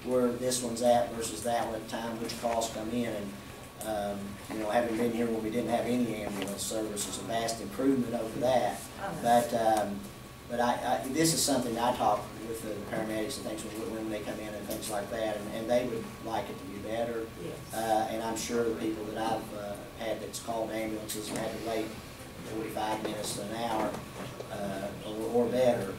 where this one's at versus that one at the time, which calls come in, and you know, having been here when we didn't have any ambulance service, is a vast improvement over that. But this is something I talk with the paramedics and things when they come in and things like that, and they would like it to be better. Yes. And I'm sure the people that I've had that's called ambulances and had to wait 45 minutes to an hour or better,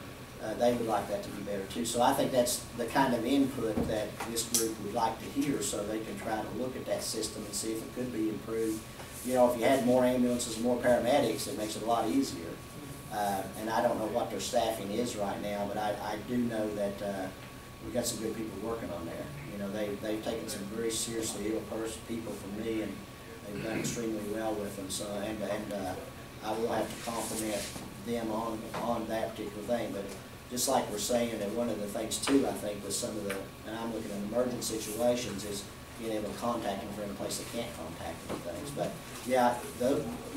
they would like that to be better too. So I think that's the kind of input that this group would like to hear, so they can try to look at that system and see if it could be improved. You know, if you had more ambulances and more paramedics, it makes it a lot easier. And I don't know what their staffing is right now, but I do know that we've got some good people working on there. You know, they've taken some very seriously ill people from me, and they've done extremely well with them. So, and I will have to compliment them on that particular thing. But just like we're saying, that one of the things too, I think, with some of the, and I'm looking at emergent situations, is being able to contact them if they're in a place they can't contact them and things. But yeah,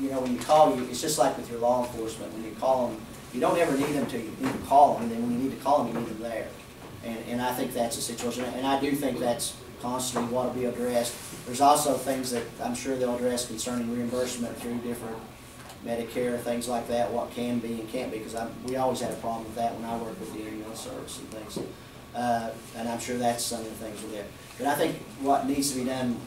you know, when you call, it's just like with your law enforcement. When you call them, you don't ever need them till you need to call them, and then when you need to call them, you need them there. And I think that's a situation, and I do think that's constantly what will be addressed. There's also things that I'm sure they'll address concerning reimbursement through different Medicare, things like that, what can be and can't be, because we always had a problem with that when I worked with the ambulance service and things. And I'm sure that's some of the things with it. But I think what needs to be done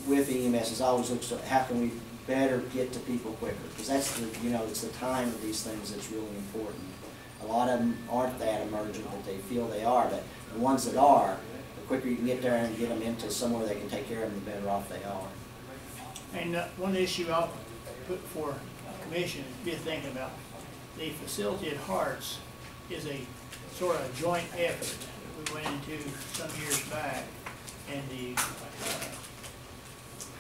with EMS is always look at how can we better get to people quicker, because that's the, you know, it's the time of these things that's really important. A lot of them aren't that emergent that they feel they are, but the ones that are, the quicker you can get there and get them into somewhere they can take care of them, the better off they are. And one issue I'll put before the commission is be thinking about. The facility at Harts is a sort of joint effort we went into some years back, and the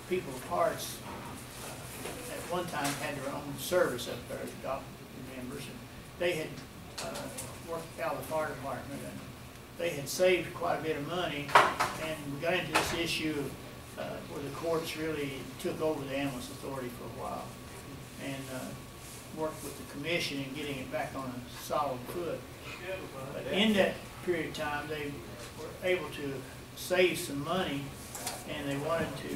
people of Harts at one time had their own service up there, doctor members, and they had worked out of the fire department, and they had saved quite a bit of money, and we got into this issue where the courts really took over the ambulance authority for a while, and worked with the commission in getting it back on a solid foot. But in that period of time, they were able to save some money, and they wanted to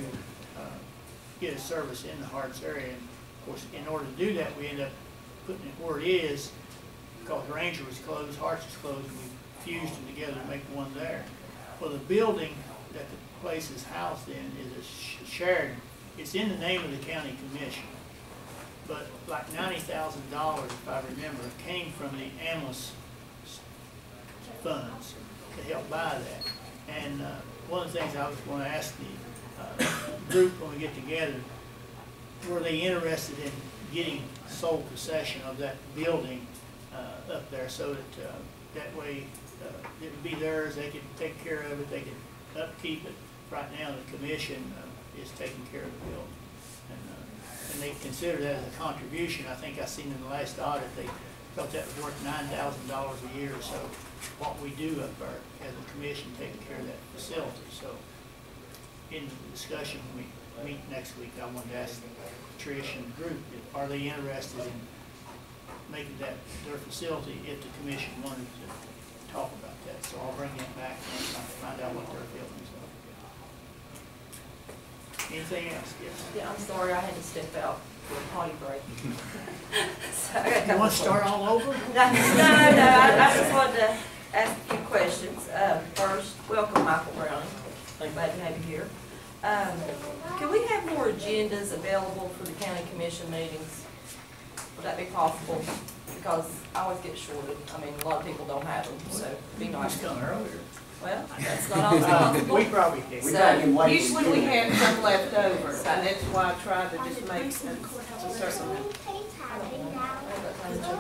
get a service in the Harts area. And of course, in order to do that, we ended up putting it where it is, because Ranger was closed, Harts was closed, and we fused them together to make one there. Well, the building that the place is housed in is a shared, it's in the name of the county commission, but like $90,000, if I remember, came from the ambulance funds to help buy that. And one of the things I was going to ask the group when we get together, were they interested in getting sole possession of that building up there, so that that way it would be theirs, they could take care of it, they could upkeep it. Right now the commission is taking care of the building. And they consider that as a contribution. I think I seen in the last audit they felt that was worth $9,000 a year or so. What we do up there as a commission taking care of that facility. So in the discussion when we meet next week, I wanted to ask Trish and the group, are they interested in making that their facility if the commission wanted to talk about that. So I'll bring that back and find out what their feelings are. Anything else? Yes. Yeah, I'm sorry, I had to step out for a potty break. So you want to start all over? No, I just wanted to ask a few questions. First, welcome, Michael Browning. Glad to have you here. Can we have more agendas available for the county commission meetings? Would that be possible? Because I always get shorted. I mean, a lot of people don't have them, so it'd be nice. Come earlier. Well, that's not always possible. We probably can. So, usually we have some left over, and that's why I try to just make a certain.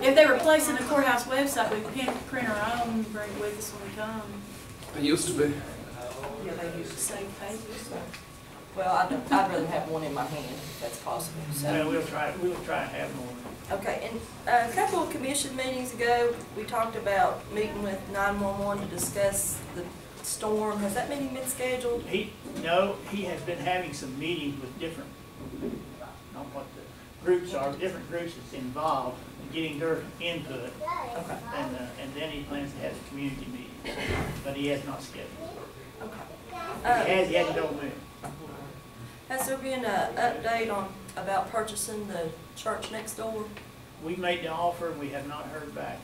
If they replace in the courthouse website, we can print our own and bring it with us when we come. It used to be. Yeah, they use the same pages. well, I'd rather have one in my hand if that's possible. So. Yeah, we'll try to have more. Okay, and a couple of commission meetings ago, we talked about meeting with 911 to discuss the storm. Has that meeting been scheduled? No, he has been having some meetings with different, not what the groups are, different groups that's involved, and getting their input. Okay. And then he plans to have a community meeting, but he has not scheduled. He hasn't told me. Has there been an update on, about purchasing the church next door? We made the offer and we have not heard back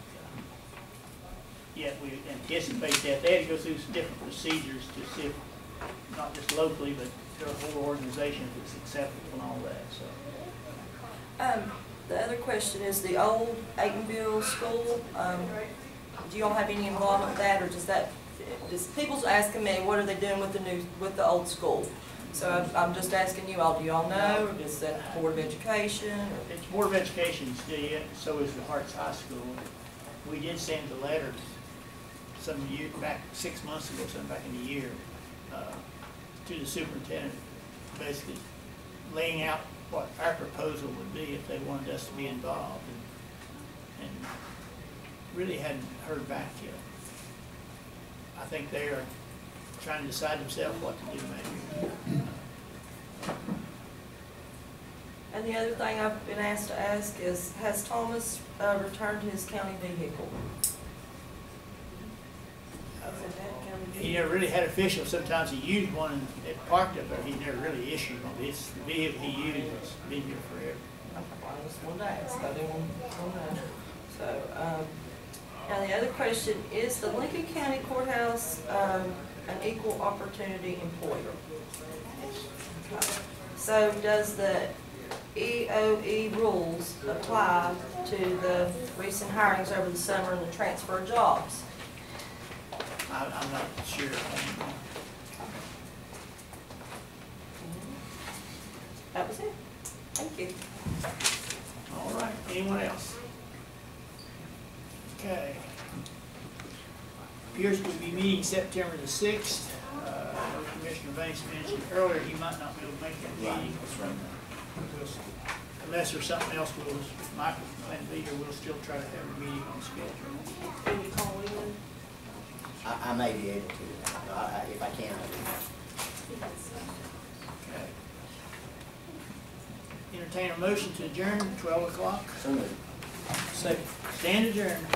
yet. We anticipate that. They had to go through some different procedures to see if, not just locally, but their whole organization, if it's acceptable and all that, so. The other question is the old Aitonville school, do y'all have any involvement with that, or just people's asking me, what are they doing with the old school? So I'm just asking you all, do y'all know, or is that Board of Education? Or? It's Board of Education still yet, so is the Harts High School. We did send a letter some year, back 6 months ago, some back in the year, to the superintendent, basically laying out what our proposal would be if they wanted us to be involved, and really hadn't heard back yet. I think they are trying to decide themselves what to do maybe. And the other thing I've been asked to ask is, has Thomas returned his county vehicle? He never really had official. Sometimes he used one that parked up there. He never really issued one. It's the vehicle he used. It's been here forever. I just wanted to ask. I didn't want to know. So, now the other question, is the Lincoln County Courthouse an equal opportunity employer? So does the EOE rules apply to the recent hirings over the summer and the transfer of jobs? I'm not sure. That was it. Thank you. All right. Anyone else? Okay. Appears we'll be meeting September the 6th. Commissioner Banks mentioned earlier he might not be able to make that meeting. That's right. Unless there's something else, Michael plan to be here, we'll still try to have a meeting on schedule. Can you call in? I may be able to, if I can, I will. Okay. Entertain a motion to adjourn, 12 o'clock. So moved. Stand adjourned.